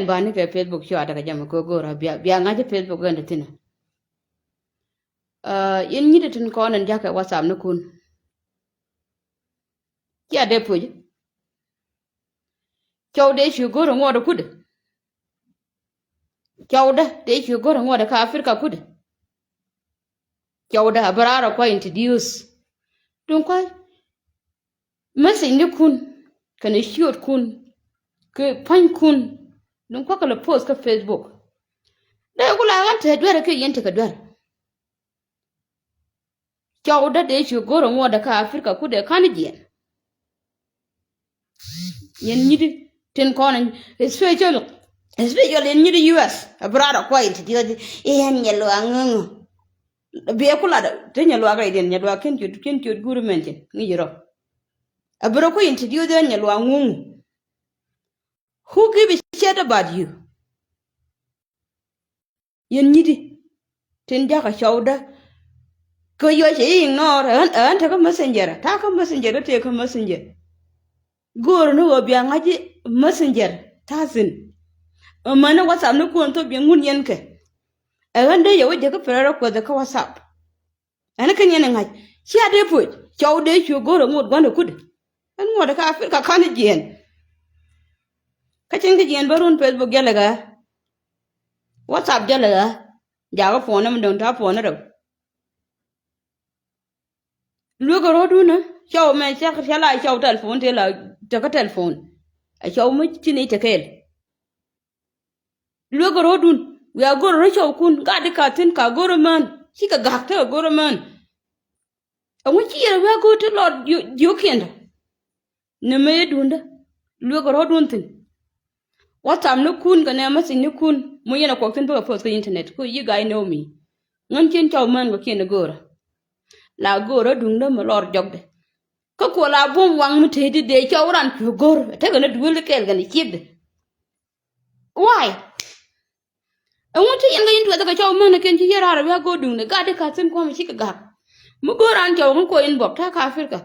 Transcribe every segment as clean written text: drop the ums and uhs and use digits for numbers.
bani ke Facebook sho ada jam ko gora biya ngaje Facebook ganda tina yin nyide tin ko nan jaka WhatsApp na kun ya de puj chawde shu goro ngoda kud chawda de shu goro ngoda ka Afrika kud chawda barara ko introduce don ko masin ni kun kana shiot kun ke pan kun don ko kala post ka Facebook da kula ganta dwara ke yenta ka dwara chawda de shu goro ngoda ka Afrika kud kan jiyan yen nyidi ten kono especially in the US abroad quite the en yelo angungu be kula da ten yelo aga iden yelo ken tu guru menten ni jiro abro ko introduce den yelo angungu who give a shit about you yen nyidi ten jaka shawda ko yo je ignore an ta ka messenger te ka messenger guru no obi angaji messenger tazin mana WhatsApp no ko to bi ngun yen ke e wande ye wuje ko ferero ko de ko WhatsApp ana kan yen ngaj ci ade pu chawde ci goro ngut gondo kud an ngoda ka Afrika kan jien ka cin jien barun Facebook gelaga WhatsApp gelaga jaga phone mun don ta phone ro lugo rodu na chaw me chala chaw telephone te la ta ka telephone a chaw mu tini te kel lugo rodun we are go chaw kun ga de ka tin ka goro man shi ka gakta goro man a wuci ya we go to lord you kenda ne me dunda lugo rodun tin WhatsApp no kun ga ne masin ni kun mu yana ko tin ba post ko internet ko you guys know me ngon chen chaw man ko ken goro la goro dunda mo lor jogde ko la bom wang mu tedi de chawran ku gor te gana duwel kel gana chibde why I want to yen into the chaw man ken ci yara we go dung ga de ka tin ko mi chika ga mu goran chaw ko inbox ta ka Afrika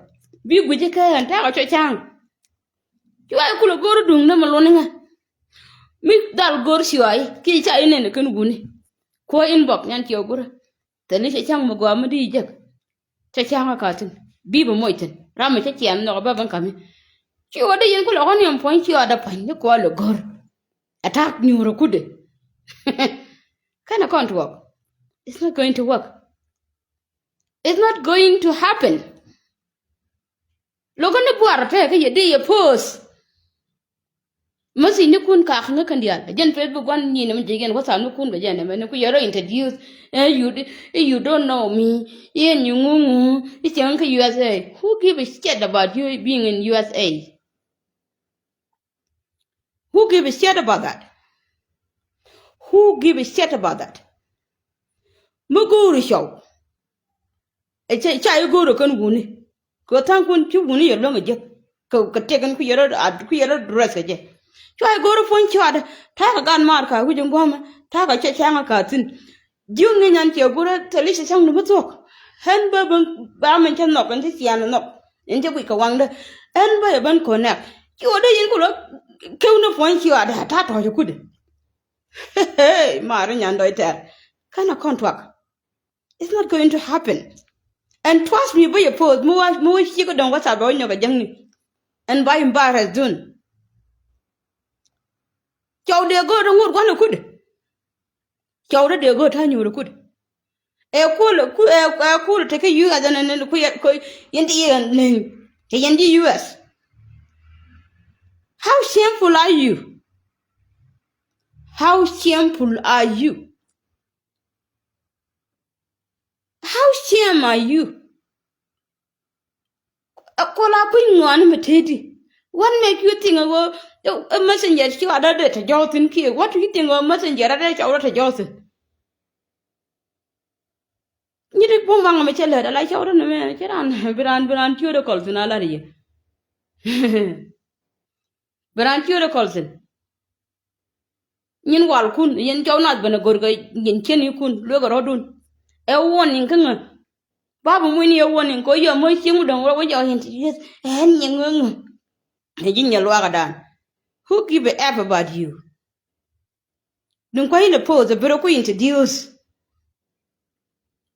bi guje ka han ta ka chang ci way ku gor dung na mo loninga mi dal gor si way ki cha ine ne ken guni ko inbox nyan ci gor te ni chang mo gwa mu di jek cha chang ka tin bi bo moiten rama cha chiam no ba ban kami chi wada yen ko lo ni on point chi wada pan ko lo gor attack ni ro kude kind of can't work. It's not going to work. It's not going to happen. Logan the boar take a day a post. Must in the kun kach no candial. Again, Facebook one yin again what's no kun again, and if you're introduced, you don't know me. Yen you it's young USA. Who give a shit about you being in USA? Who give a shit about that? Who give a shit about that? Muguru show. A child go to Kunguni. Go tankun chuguni your long jet. Go taken queer dress again. Try go to phone chart. Tag a gun marker, which woman, tag a chachanga cartoon. Jung and your good delicious young number talk. Hand barman can knock and this yan knock. In the week a wonder. And by a bun connect. You are the yin kill no point you are the tat or you could. Hey, Marin and Doiter. Kind of contract. It's not going to happen. And trust me, by your post, more you don't what's up on your young and by him bar has done. Chow de go to wood one could. Chow de go to you could. A cool take a you as an in the US. How shameful are you? How shameful are you? How shame are you? A cola queen one matedi. What make you think of a messenger? She had a Johnson key. What do you think of messenger at a Johnson? You did one on a child, like out on a man, Beran, Tudor Colson, Alaria. Beran Tudor Colson. Yin wal kun, yin jaw not been a good guy, yin chin kun, look at Rodun. A warning, Kanga. Baba Winnie a warning, go your most young don't worry your hint, yes, and young. The Jinya Lagadan. Who give a F about you? Don't quite pose a broke introduce.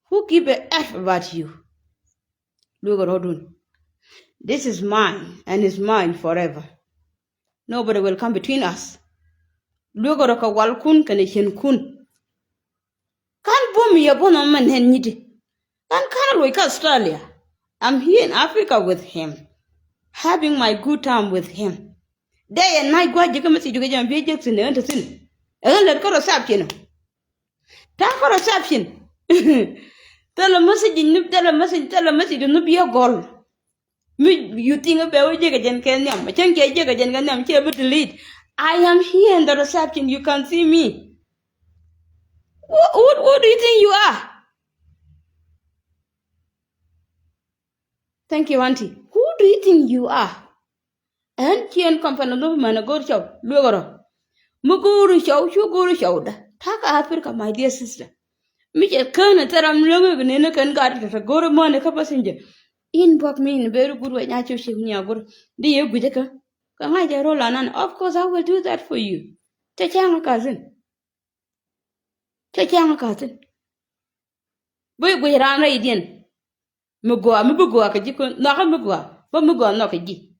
Who give a F about you? Look at Odun. This is mine and is mine forever. Nobody will come between us. Look at a wal kun can kun. Can't boom me upon a man and need. Can't wake Australia. I'm here in Africa with him, having my good time with him. Day and night, God, you come see you get your videos in the entertainment. And let go of sapien. Talk for a sapien. Tell a message in tell a message in the be a goal. You think about Jagajan Kenyam, a chunky Jagajan Ganam, able to lead. I am here in the reception, you can see me. What do you think you are? Thank you, Auntie. Who do you think you are? And Kian Company no man a good show, Lugoro. Muguru show, Shuguru showed. Taka Africa, my dear sister. Mitchell Kern, that I'm loving in a can guard at a good morning passenger. In book me in a very good way, natural ship near good. Dear Whitaker, come I roll on? Of course, I will do that for you. Tachanga cousin. Tachanga cousin. We ran radiant. Mugua, ka jikun, knock a mugua, but mugua knock a ji.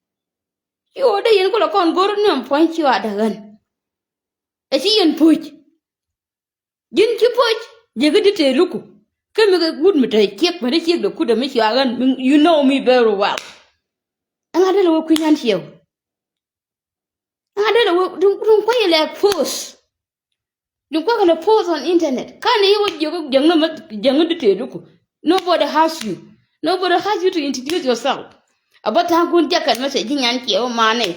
You order you go upon Gordon point you at the gun. A she and put. Didn't you put? You get it, look. Come a good metal, keep when it could make you again. You know me very well. And I don't know what Queen you. I don't know, don't quite like post. Don't quite a post on internet. Can't you what younger detail? Nobody has you. Nobody has you to introduce yourself. About how good jacket messaging and your money.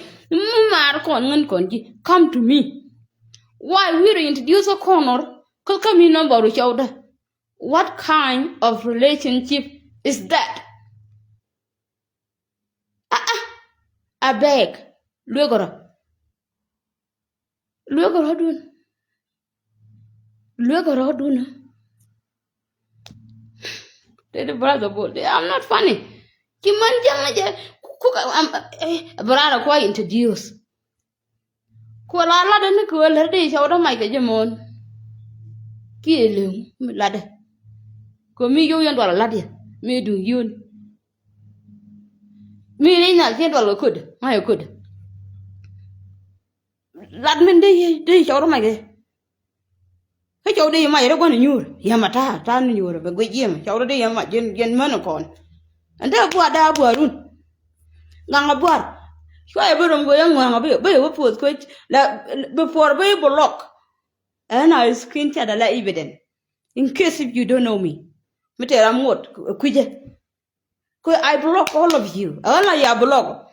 Come to me. Why we introduce a corner? Come in number with shoulder. What kind of relationship is that? I beg. Lugora. Lugora dun. Lugora dun. The brother boy. I'm not funny. Kiman brother quite introduce. Kuala and Kuala day shoulder my jamon. Kill him, lad. Come me you and what a laddie. Me do you. Me not get well could. I could. Ladman day shoulder my day. Cái chỗ đi mày đó có nhiều, ya mà ta nhiều rồi, bây giờ mà chỗ đi mà dân mình còn, anh ta bùa luôn, ngang bùa, cái bữa hôm qua ngang bây giờ bữa cái là before bây block, and I screenshot the evidence, in case if you don't know me, me tell I'm what, kuje, I block all of you, anh là ya block,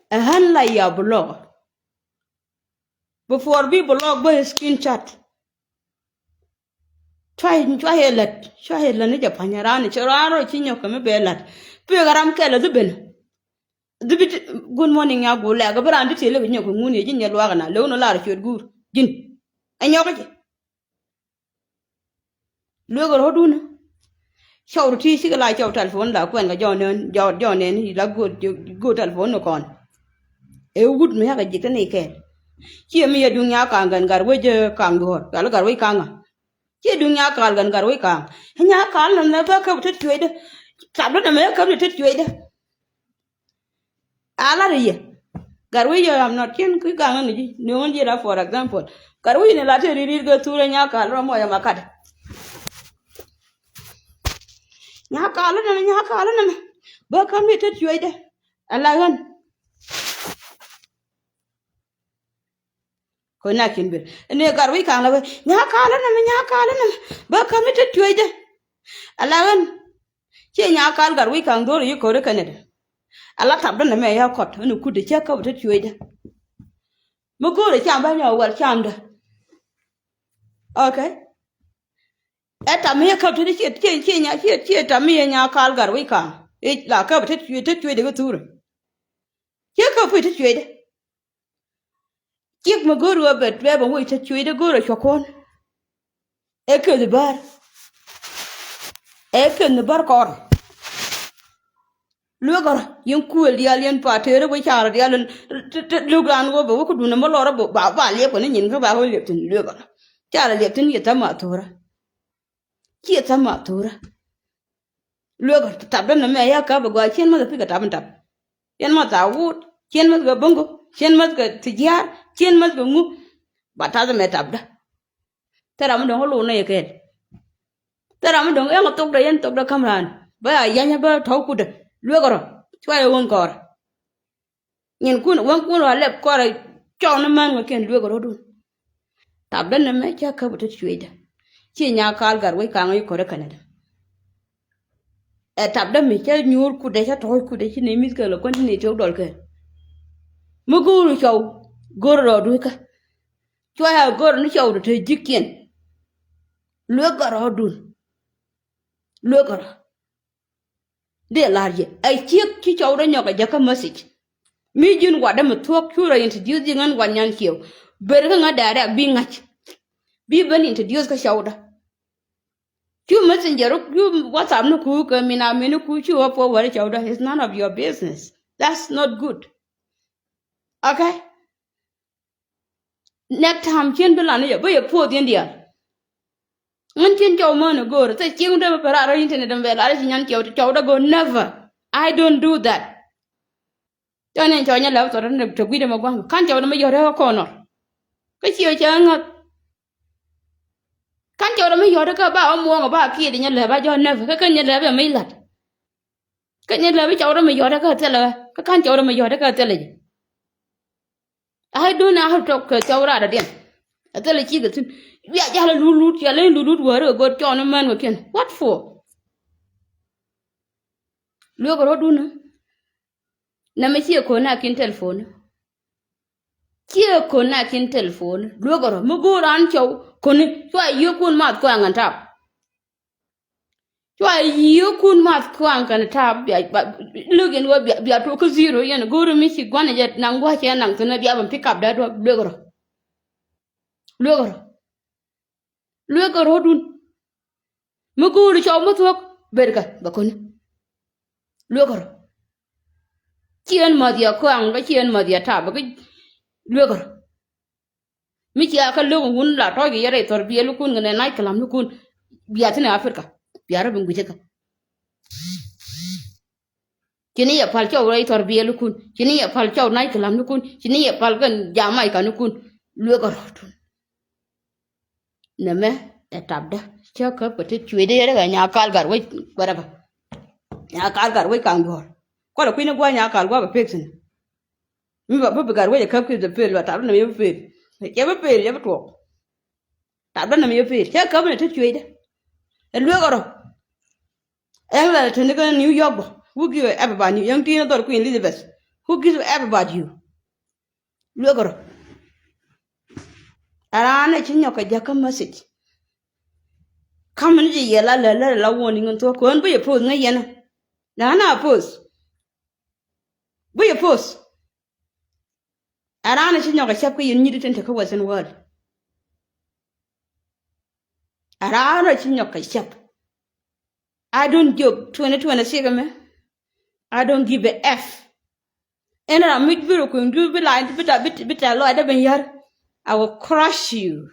anh là ya block. Before we block by screenshot. Try a let. Try a let Japan around it. Or Chino come a bellat. Pagaram Kella the bin. The bit good morning, I go like a brand to tell you moon in your wagana, loan a lot of your good. Gin. And you're look at Hoduna. Show the tea like your telephone like when John and he like good telephone no con. A wood me have a jicken. Here me a dunya kang and garwaja kang door, Galagarway kanga. Here dunya kal and garway kang. And ya kal and never come to trade. Tablet America to trade. Alaria. Garway, I'm not kin quick energy. No one did for example. Garway in a latter read go to Yaka, Ramoya Macat. Yakalan and Yakalan. But come to trade. Alagan. Konakin bill. And they got we can't love Yakalan, but committed to it. Alavan. Yakal got we can't go to you go to Canada. A lot of them may have caught and could check out to it. Mugo the chamber well charmed. Okay. At a mere cup to the shit, here to me and Yakal got we can't. It like up to you to the tour. Here come with it trade. Give me good word, but never wait to trade a good at your corn. Echo the bar. Echo the bar corn. Lugar yin kuel dia lien pa tere bo chara dia len lugan go bo ku duna mo lora bo ba le ko nin ka ba ho le tin lugar chara le tin yeta ma tora ki yeta ma tora lugar tab na me ya ka ba gwa chen ma da tab tab chen ma ta wut chen ma ga bongo chen ma ga tijar chen ma ga ngu ba ta me tab da tara mo do lo na ye ke tara mo do e tok da yen tok da kamran ba ya nya ba thau ku da lugar chwa ye won kor nhìn kun wan kun wa lep ko ra cho na man wa ken luego ro dun tab dan me cha ka bu chuida chi nya kal gar we ka ngai ko re kanada e tab dan me cha nyur ku de cha toy ku de chi ne mis ka lo kon ni to dol ke mu guru chow gor ro du ka chwa ya gor ni chow de jikien luego ro dun luego de larje ai chi chow de nyoka jaka message mi jun wa da mu tok chura introduce ngan wa nyan kiyo ber ka ngada bi ngach bi ban introduce ka shawda you messenger you WhatsApp no ku ka mina minu ku chu up what chawda is none of your business. That's not good. Okay? Next time chen bela ne ba ye po din dia. Ngan chen chaw man go ta chen da para ra internet am bela ra nyan chawda go never. I don't do that. Cho nên cho nya law to ne to gwi de ma gwang kan chawda ma yore ko no. Ka chiyo cha ngat kan chawda ma yore ka ba mo ba ki de nya le ba jo never ka nya le ba mai lat. Ka nya le ba chawda ma yore ka tela ka kan chawda ma yore ka tela. I don't know how to talk chawra da den. Atela chi ga tin. Ya jala lulut ya len lulut wore go chona man wa ken. What for? Luego ro duna. Na me chi ko na kin telephone. Chi ko na kin telephone. Luego ro mo go ran chaw ko ni so yu kun mat ko angan tap. So yu kun mat ko angan tap ya lugin wa bia to ko zero yan go ro mi chi gwana jet nangwa che nang tuna bia ban pick up da do luego ro. Luego ro. Luego ro dun. Mo go ro chaw mo tok berka bakon. Luego ro. Chien ma dia ko ang ba chien ma dia ta ba cái luego mi chia ka lu hun la to gi yare tor bi lu kun ne nai kalam lu kun biya tene afrika biya ra bungu jeka kini ya pal chaw rai tor bi lu kun kini ya pal chaw nai kalam lu kun kini ya pal kan jamai ka lu kun luego tun ne me e tabda cha ka pete chwe de yare ga nya kal gar wai bara ba nya kal gar wai kang bor ko la kwina gwa nya kal gwa ba peksin mi ba ba gar wai ka ku de pe lo tabda ne me pe ya ba pe ya ba to tabda ne me pe cha ka ne te chwe de e luego and la to New York who give everybody young teen or Queen Elizabeth who gives everybody you luego arana chinyo ka jaka message come ji yela la warning on to ko on be post na yena na post be post arana chinyo ka chap ko yin nyidi tente ko wasen word arana chinyo ka chap I don't joke 2026 man I don't give a f and I'm mit biro ko ndu be line bit a lo da ben yar I will crush you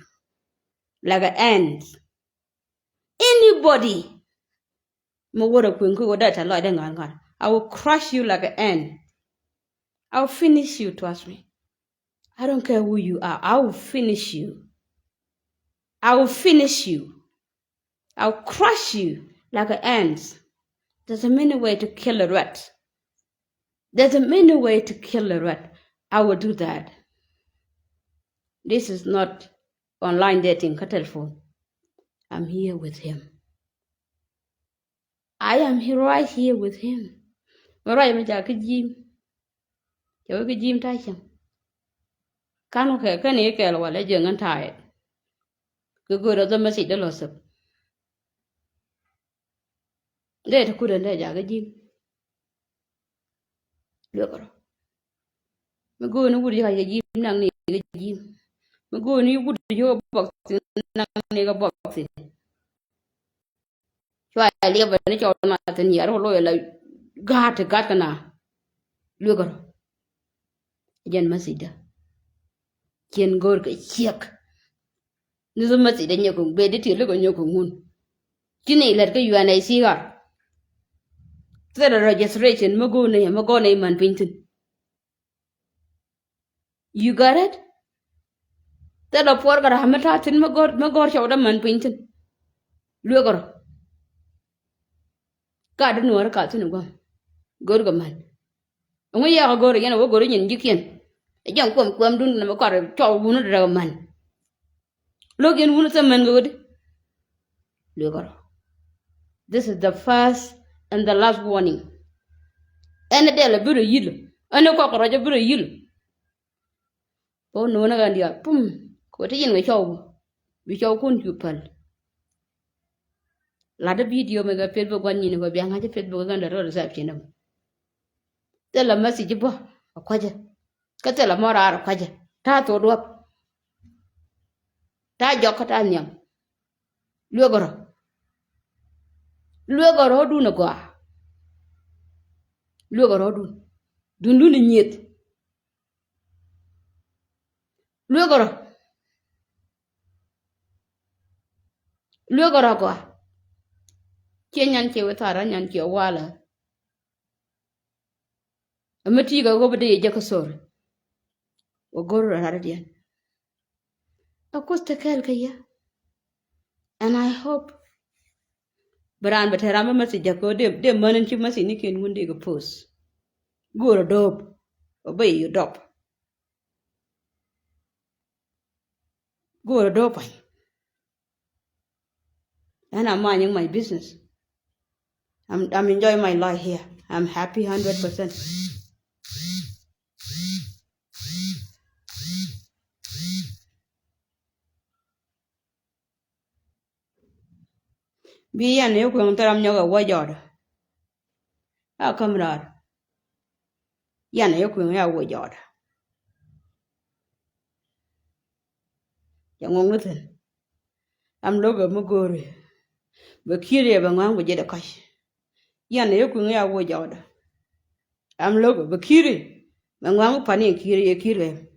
like an ant anybody mo wora ko ngo da ta lo da ngan I will crush you like an ant I will finish you trust me I don't care who you are I will finish you I will finish you I will crush you like an ant there's a many way to kill a rat there's a many way to kill a rat I will do that this is not online dating telephone I'm here with him I am here right here with him right ma ja ka jim yo ka jim ta cham kan ka ne ka wala je ngan tae ka go da ma si da lo sab de ta ku da ja ka jim lo ko ma go no wuri ka jim nang ne ka jim ma go ni wuri yo box nang ne ka box chwa le ba ne chaw ma tan yar lo la gat kana lugaro jan masida kien gor ka chiek nizo masida nyoko be de ti lugo nyoko ngun kini ler ka yuana isigar tsara registration mago ne man pintin you got it tsara por gara hamata tin magor chawda man pintin lugaro ka de nuor ka tin gwa gor ga man ngi ya gor yana wo gor nyin jikien jang kwam dun na ko chaw bunu da man login wunu sa man godi lugaro this is the first and the last warning ene de la buru yil ene ko ko raja buru yil o no na gandia pum ko te yin we chaw bi chaw kun ju pal la da video me ga pet bo gwan ni ko bi anga je pet bo ga ndaro sa chinam te la message bo akwaje ka te la mora akwaje ta to do ta jokata nyam lugaro du na gwa lugaro du ni nyet lugaro gwa kenyan ke wetara nyan ke wala amati ga go bede je ka sor o gor radian akosta kel kaya and I hope Baran baterama masi jako de manan chi masi ni ken wunde go pos goro dop obey you dop goro dop and I'm minding my business. I'm enjoying my life here. I'm happy 100%. Bi ya ne ko taram nyoga wajoda a kamrar ya ne ko ya wajoda ya ngonguten am logo mugore bakire ba ngwan bo jeda kash ya ne ko ya wajoda am logo bakire ba ngwan pani kire